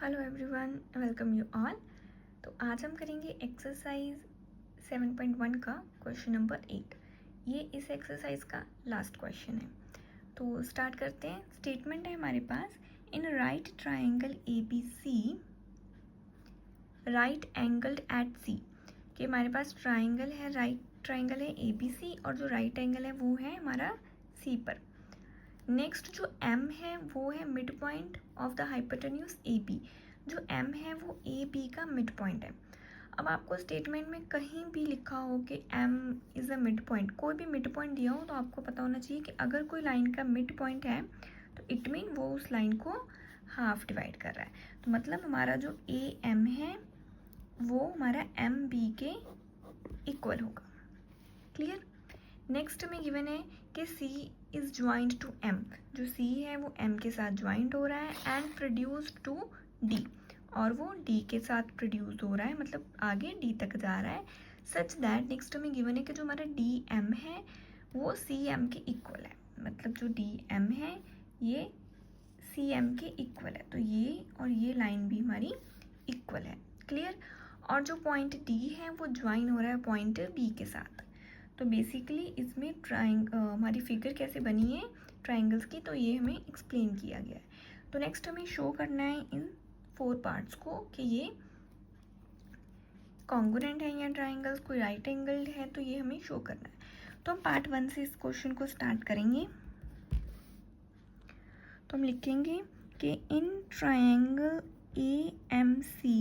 Hello everyone, welcome you all. तो आज हम करेंगे एक्सरसाइज 7.1 का क्वेश्चन नंबर 8। ये इस एक्सरसाइज का लास्ट क्वेश्चन है। तो स्टार्ट करते हैं। स्टेटमेंट है हमारे पास, in right triangle A B C right angled at C. कि हमारे पास ट्राइंगल है, राइट ट्राइंगल है ए बी सी, और जो राइट एंगल है वो है हमारा सी पर। नेक्स्ट जो M है वो है mid point of the hypotenuse A B. जो M है वो ए बी का मिड पॉइंट है। अब आपको स्टेटमेंट में कहीं भी लिखा हो कि M is a mid point, कोई भी मिड पॉइंट दिया हो, तो आपको पता होना चाहिए कि अगर कोई लाइन का मिड पॉइंट है तो इट मीन वो उस लाइन को हाफ डिवाइड कर रहा है। तो मतलब हमारा जो ए एम है वो हमारा एम बी के इक्वल होगा। क्लियर। नेक्स्ट में गिवन है कि C is joint to M। जो C है वो M के साथ ज्वाइंट हो रहा है एंड प्रोड्यूस टू D, और वो D के साथ प्रोड्यूस हो रहा है, मतलब आगे D तक जा रहा है। सच दैट नेक्स्ट में गिवन है कि जो हमारा DM है वो CM के इक्वल है, मतलब जो DM है ये CM के इक्वल है। तो ये और ये लाइन भी हमारी इक्वल है। क्लियर। और जो पॉइंट D है वो ज्वाइन हो रहा है पॉइंट B के साथ। तो बेसिकली इसमें हमारी फिगर कैसे बनी है ट्राइंगल्स की, तो ये हमें एक्सप्लेन किया गया है। तो नेक्स्ट हमें शो करना है इन 4 पार्ट्स को कि ये कॉन्ग्रुएंट है या ट्राइंगल्स, कोई राइट एंगल है, तो ये हमें शो करना है। तो हम पार्ट 1 से इस क्वेश्चन को स्टार्ट करेंगे। तो हम लिखेंगे कि in triangle A M C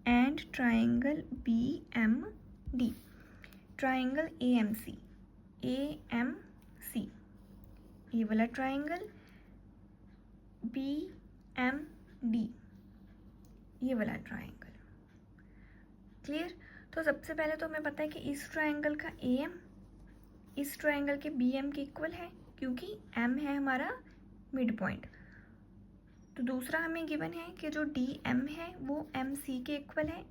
and triangle B M D. Triangle AMC, AMC ये वाला ट्राइंगल, BMD ये वाला ट्राइंगल। क्लियर। तो सबसे पहले तो हमें पता है कि इस ट्राइंगल का AM इस ट्राइंगल के BM के इक्वल है, क्योंकि M है हमारा मिड पॉइंट। तो दूसरा हमें गिवन है कि जो DM है वो MC के इक्वल है।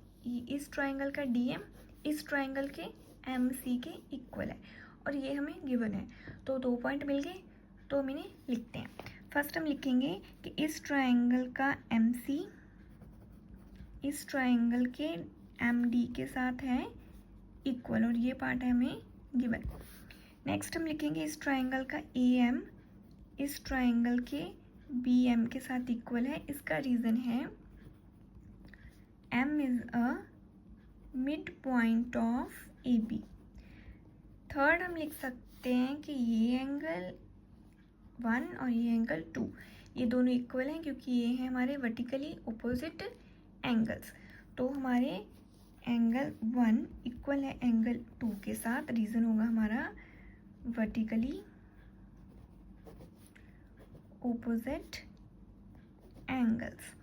इस ट्राइंगल का DM इस ट्राइंगल के MC के इक्वल है, और ये हमें गिवन है। तो 2 पॉइंट मिल गए, तो हम इन्हें लिखते हैं। फर्स्ट हम लिखेंगे कि इस ट्राइंगल का MC इस ट्राइंगल के MD के साथ है इक्वल, और ये पार्ट है हमें गिवन। नेक्स्ट हम लिखेंगे इस ट्राइंगल का AM इस ट्राइंगल के BM के साथ इक्वल है। इसका रीज़न है M is a mid point of AB। Third हम लिख सकते हैं कि ये एंगल 1 और ये एंगल 2 ये दोनों इक्वल हैं, क्योंकि ये हैं हमारे वर्टिकली अपोजिट एंगल्स। तो हमारे एंगल 1 इक्वल है एंगल 2 के साथ। रीज़न होगा हमारा वर्टिकली अपोजिट एंगल्स।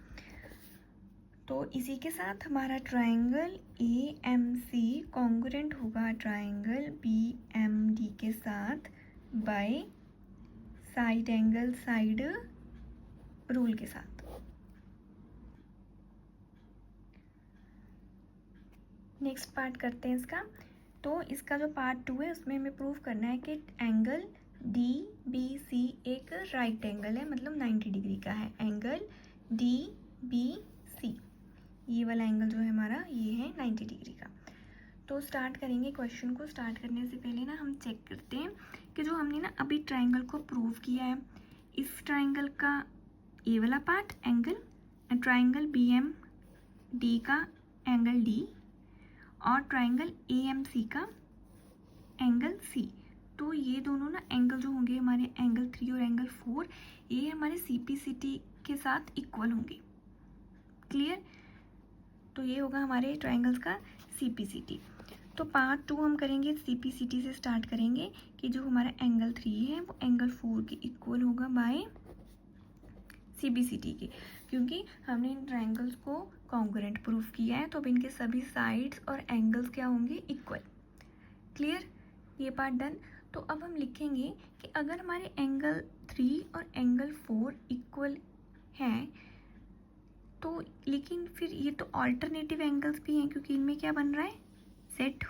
तो इसी के साथ हमारा ट्राइंगल AMC कॉन्ग्रुएंट होगा ट्राइंगल BMD के साथ bye side angle side rule के साथ। नेक्स्ट पार्ट करते हैं इसका। तो इसका जो पार्ट 2 है उसमें हमें प्रूव करना है कि एंगल DBC एक राइट एंगल है, मतलब 90 डिग्री का है। एंगल DBC ये वाला एंगल जो है हमारा ये है 90 डिग्री का। तो स्टार्ट करेंगे। क्वेश्चन को स्टार्ट करने से पहले ना हम चेक करते हैं कि जो हमने ना अभी ट्राइंगल को प्रूव किया है, इस ट्राइंगल का ये वाला पार्ट एंगल, ट्राइंगल BMD का एंगल D, और ट्राइंगल AMC का एंगल C। तो ये दोनों ना एंगल जो होंगे हमारे एंगल 3 और एंगल 4 ये हमारे CPCT के साथ इक्वल होंगे। क्लियर। तो ये होगा हमारे ट्राइंगल्स का CPCT। तो पार्ट 2 हम करेंगे CPCT से स्टार्ट करेंगे कि जो हमारा एंगल 3 है वो एंगल 4 के इक्वल होगा बाय CPCT के, क्योंकि हमने इन ट्राइंगल्स को कॉन्ग्रुएंट प्रूफ किया है। तो अब इनके सभी साइड्स और एंगल्स क्या होंगे, इक्वल। क्लियर। ये पार्ट डन। तो अब हम लिखेंगे कि अगर हमारे एंगल 3 और एंगल 4 इक्वल हैं, तो लेकिन फिर ये तो ऑल्टरनेटिव एंगल्स भी हैं, क्योंकि इनमें क्या बन रहा है, सेट।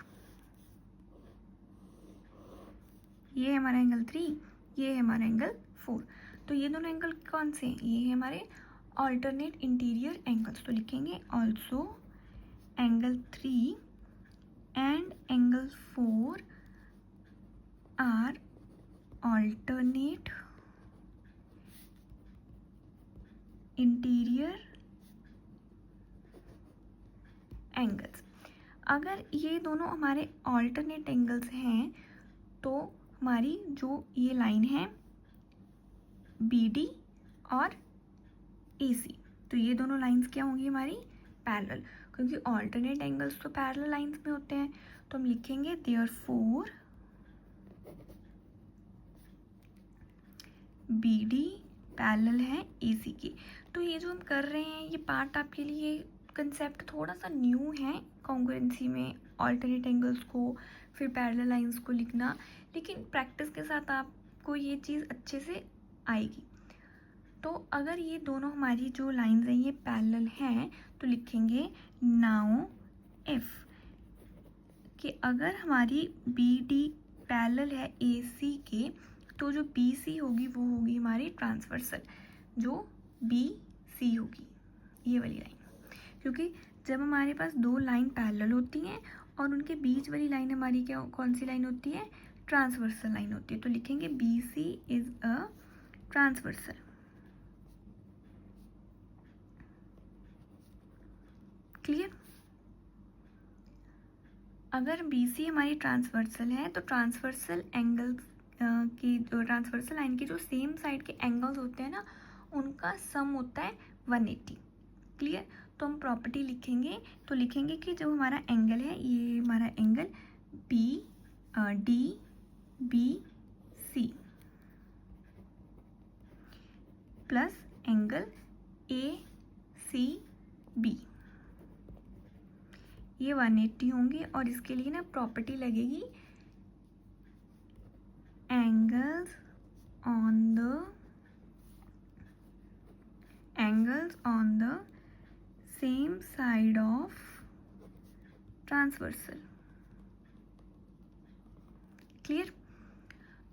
ये है हमारा एंगल 3, ये है हमारा एंगल 4। तो ये दोनों एंगल कौन से हैं, ये है हमारे alternate interior angles, तो लिखेंगे also angle 3 and angle 4 are alternate interior angles। अगर ये दोनों हमारे alternate angles हैं तो हमारी जो ये लाइन है BD और AC, तो ये दोनों लाइंस क्या होंगी हमारी पैरेलल, क्योंकि ऑल्टरनेट एंगल्स तो पैरेलल लाइंस में होते हैं। तो हम लिखेंगे देयरफॉर BD पैरेलल है AC के। तो ये जो हम कर रहे हैं ये पार्ट आपके लिए कंसेप्ट थोड़ा सा न्यू है, कॉन्ग्रुएंसी में ऑल्टरनेट एंगल्स को फिर पैरेलल लाइंस को लिखना, लेकिन प्रैक्टिस के साथ आपको ये चीज़ अच्छे से आएगी। तो अगर ये दोनों हमारी जो लाइंस हैं ये पैरेलल हैं तो लिखेंगे नाउ इफ कि अगर हमारी BD पैरेलल है AC के तो जो BC होगी वो होगी हमारी ट्रांसवर्सल, जो BC होगी ये वाली लाइन, क्योंकि जब हमारे पास दो लाइन पैरेलल होती हैं और उनके बीच वाली लाइन हमारी क्या कौन सी लाइन होती है, ट्रांसवर्सल लाइन होती है। तो लिखेंगे BC is a transversal. Clear? अगर BC हमारी ट्रांसवर्सल है तो ट्रांसवर्सल एंगल्स की जो ट्रांसवर्सल लाइन की जो सेम साइड के एंगल्स होते हैं ना उनका सम होता है 180। क्लियर? तो हम प्रॉपर्टी लिखेंगे, तो लिखेंगे कि जो हमारा एंगल है ये हमारा angle DBC plus angle ACB ये 180 होंगे, और इसके लिए ना प्रॉपर्टी लगेगी angles on the same side of transversal. Clear?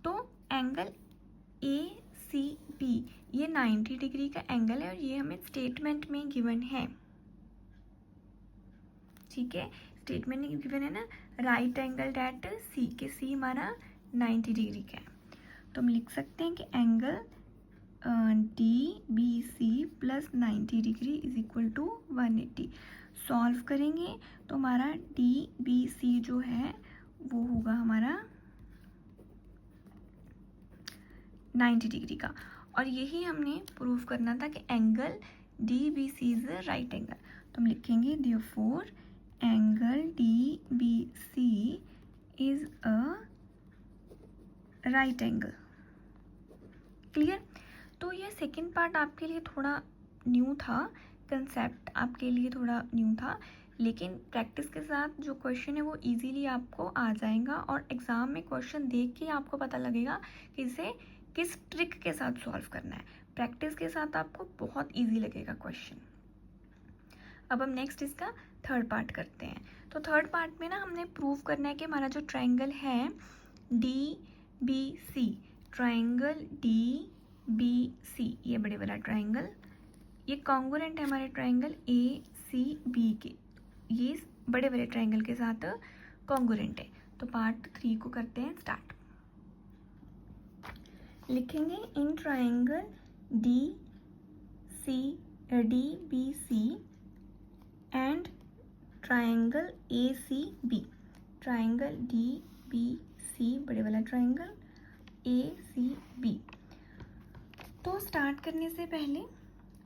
तो एंगल ACB ये 90 डिग्री का एंगल है और ये हमें स्टेटमेंट में गिवन है। ठीक है, स्टेटमेंट में गिवन है ना राइट एंगल एट C के C हमारा 90 डिग्री का है, तो हम लिख सकते हैं कि angle DBC plus 90 degree is equal to 180। Solve करेंगे तो हमारा DBC जो है वो होगा हमारा 90 डिग्री का, और यही हमने प्रूव करना था कि angle DBC is a right angle. तो हम लिखेंगे therefore angle DBC is a right angle. Clear? तो ये सेकंड पार्ट आपके लिए थोड़ा न्यू था, कंसेप्ट आपके लिए थोड़ा न्यू था, लेकिन प्रैक्टिस के साथ जो क्वेश्चन है वो इजीली आपको आ जाएगा, और एग्ज़ाम में क्वेश्चन देख के आपको पता लगेगा कि इसे किस ट्रिक के साथ सॉल्व करना है। प्रैक्टिस के साथ आपको बहुत इजी लगेगा क्वेश्चन। अब हम नेक्स्ट इसका थर्ड पार्ट करते हैं। तो थर्ड पार्ट में ना हमने प्रूव करना है कि हमारा जो ट्रायंगल है DBC, ट्रायंगल DBC ये बड़े वाला ट्रायंगल ये कॉन्ग्रुएंट है हमारे ट्रायंगल ACB के, ये बड़े वाले ट्रायंगल के साथ कॉन्ग्रुएंट है। तो पार्ट 3 को करते हैं स्टार्ट। लिखेंगे in triangle DBC and triangle ACB, triangle DBC बड़े वाला ट्रायंगल ACB। तो स्टार्ट करने से पहले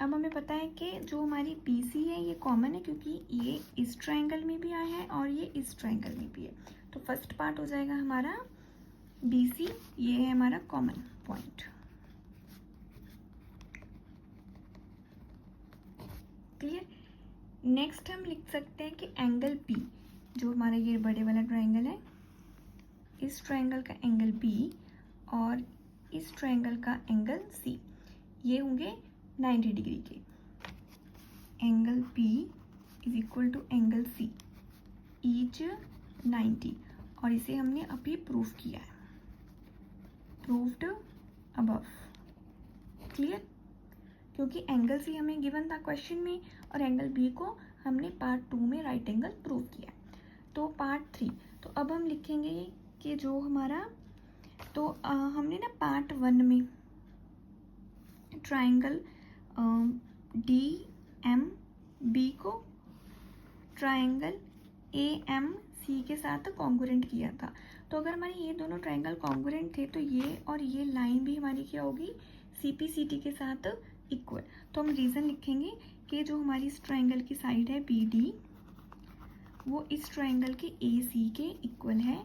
अब हमें पता है कि जो हमारी BC है ये कॉमन है, क्योंकि ये इस ट्रायंगल में भी आया है और ये इस ट्रायंगल में भी है। तो फर्स्ट पार्ट हो जाएगा हमारा BC, ये है हमारा कॉमन पॉइंट। क्लियर? नेक्स्ट हम लिख सकते हैं कि एंगल B, जो हमारा ये बड़े वाला ट्रायंगल है, इस ट्रायंगल का एंगल B और इस ट्रायंगल का एंगल C ये होंगे 90 डिग्री के। Angle B is equal to angle C each 90, और इसे हमने अभी प्रूव किया है, प्रूव्ड अबव। क्लियर? क्योंकि एंगल सी हमें गिवन था क्वेश्चन में और एंगल बी को हमने पार्ट 2 में राइट एंगल प्रूव किया। तो पार्ट 3, तो अब हम लिखेंगे कि जो हमारा, तो हमने ना पार्ट 1 में ट्राइंगल डी एम बी को ट्राइंगल ए एम सी के साथ कॉन्ग्रुएंट किया था। तो अगर हमारे ये दोनों ट्राइंगल कॉन्ग्रुएंट थे तो ये और ये लाइन भी हमारी क्या होगी, सी पी सी टी के साथ इक्वल। तो हम रीज़न लिखेंगे कि जो हमारी इस ट्राइंगल की साइड है बी डी वो इस ट्राइंगल के ए सी के इक्वल है,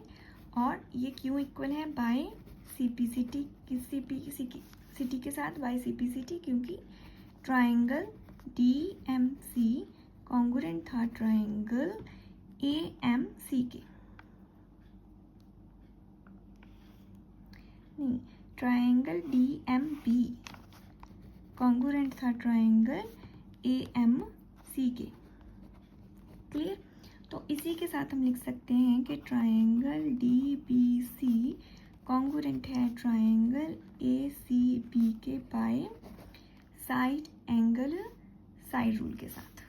और ये क्यों इक्वल है, by C P C T, C P C T के साथ by C P C T, क्योंकि triangle D M C congruent था ट्राइंगल ए एम सी के, नहीं, triangle D M B congruent था ट्राइंगल ए एम सी के। Clear. तो इसी के साथ हम लिख सकते हैं कि triangle D B C congruent है ट्राइंगल ए सी बी के by side angle side rule के साथ।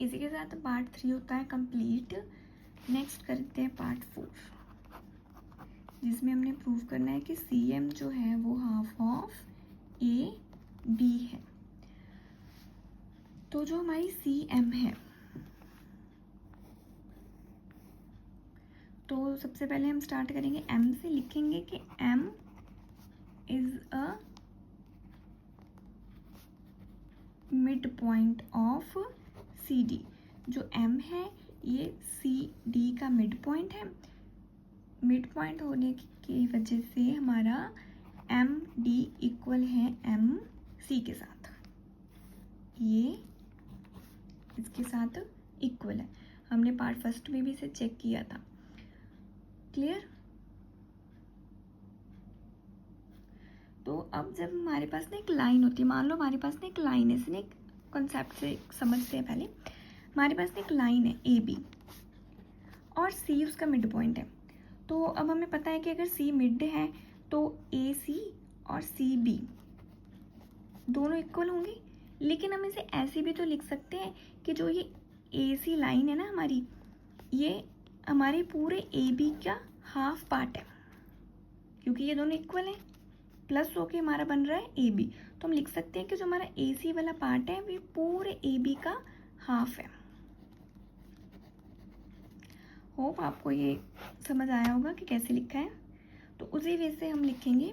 इसी के साथ पार्ट 3 होता है कंप्लीट। नेक्स्ट करते हैं पार्ट 4, जिसमें हमने प्रूव करना है कि सी एम जो है वो हाफ ऑफ ए बी है। तो जो हमारी सी एम है, तो सबसे पहले हम स्टार्ट करेंगे एम से, लिखेंगे कि M is a mid point of C D. जो एम है ये सी डी का मिड पॉइंट है। मिड पॉइंट होने की वजह से हमारा एम डी इक्वल है एम सी के साथ, ये इसके साथ इक्वल है। हमने पार्ट फर्स्ट में भी इसे चेक किया था। क्लियर। तो अब जब हमारे पास ना एक लाइन होती है, मान लो हमारे पास ना एक लाइन है, इसने एक कॉन्सेप्ट से समझते हैं पहले। हमारे पास एक लाइन है ए बी और सी उसका मिड पॉइंट है। तो अब हमें पता है कि अगर सी मिड है तो ए सी और सी बी दोनों इक्वल होंगे। लेकिन हम इसे ऐसे भी तो लिख सकते हैं कि जो ये ए सी लाइन है ना हमारी, ये हमारे पूरे ए बी का हाफ पार्ट है, क्योंकि ये दोनों इक्वल हैं, प्लस होके हमारा बन रहा है ए बी। तो हम लिख सकते हैं कि जो हमारा ए सी वाला पार्ट है वो पूरे ए बी का हाफ है। होप आपको ये समझ आया होगा कि कैसे लिखा है। तो उसी वे से हम लिखेंगे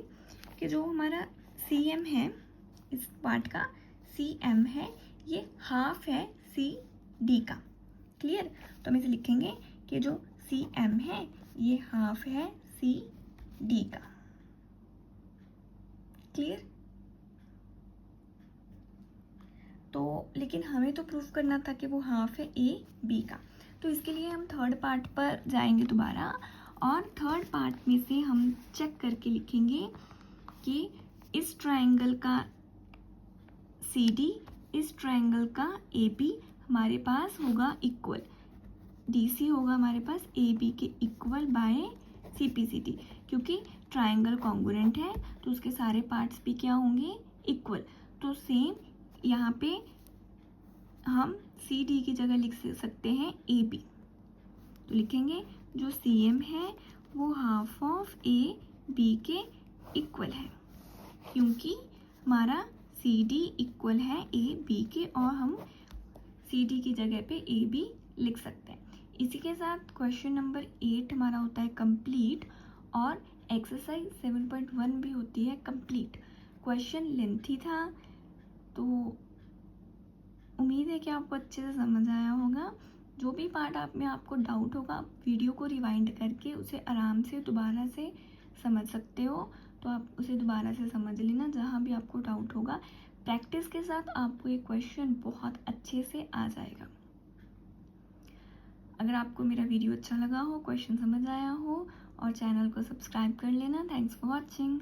कि जो हमारा सी एम है, इस पार्ट का सी एम है, ये हाफ है सी डी का। क्लियर। तो हम इसे लिखेंगे कि जो सी एम है ये हाफ है सी डी का। क्लियर। तो लेकिन हमें तो प्रूफ करना था कि वो हाफ है ए बी का। तो इसके लिए हम थर्ड पार्ट पर जाएंगे दोबारा, और थर्ड पार्ट में से हम चेक करके लिखेंगे कि इस ट्रायंगल का सी डी, इस ट्रायंगल का ए बी हमारे पास होगा इक्वल, डी सी होगा हमारे पास ए बी के equal by C P C T, क्योंकि ट्रायंगल कॉन्ग्रुएंट है तो उसके सारे पार्ट्स भी क्या होंगे, इक्वल। तो सेम यहाँ पे हम सी डी की जगह लिख सकते हैं ए बी। तो लिखेंगे जो सी एम है वो हाफ ऑफ ए बी के इक्वल है, क्योंकि हमारा सी डी इक्वल है ए बी के, और हम सी डी की जगह पे ए बी लिख सकते हैं। इसी के साथ क्वेश्चन नंबर 8 हमारा होता है कंप्लीट, और एक्सरसाइज 7.1 भी होती है कंप्लीट। क्वेश्चन लेंथी था, तो उम्मीद है कि आपको अच्छे से समझ आया होगा। जो भी पार्ट आप में आपको डाउट होगा, वीडियो को रिवाइंड करके उसे आराम से दोबारा से समझ सकते हो। तो आप उसे दोबारा से समझ लेना जहाँ भी आपको डाउट होगा। प्रैक्टिस के साथ आपको ये क्वेश्चन बहुत अच्छे से आ जाएगा। अगर आपको मेरा वीडियो अच्छा लगा हो, क्वेश्चन समझ आया हो, और चैनल को सब्सक्राइब कर लेना। Thanks for watching.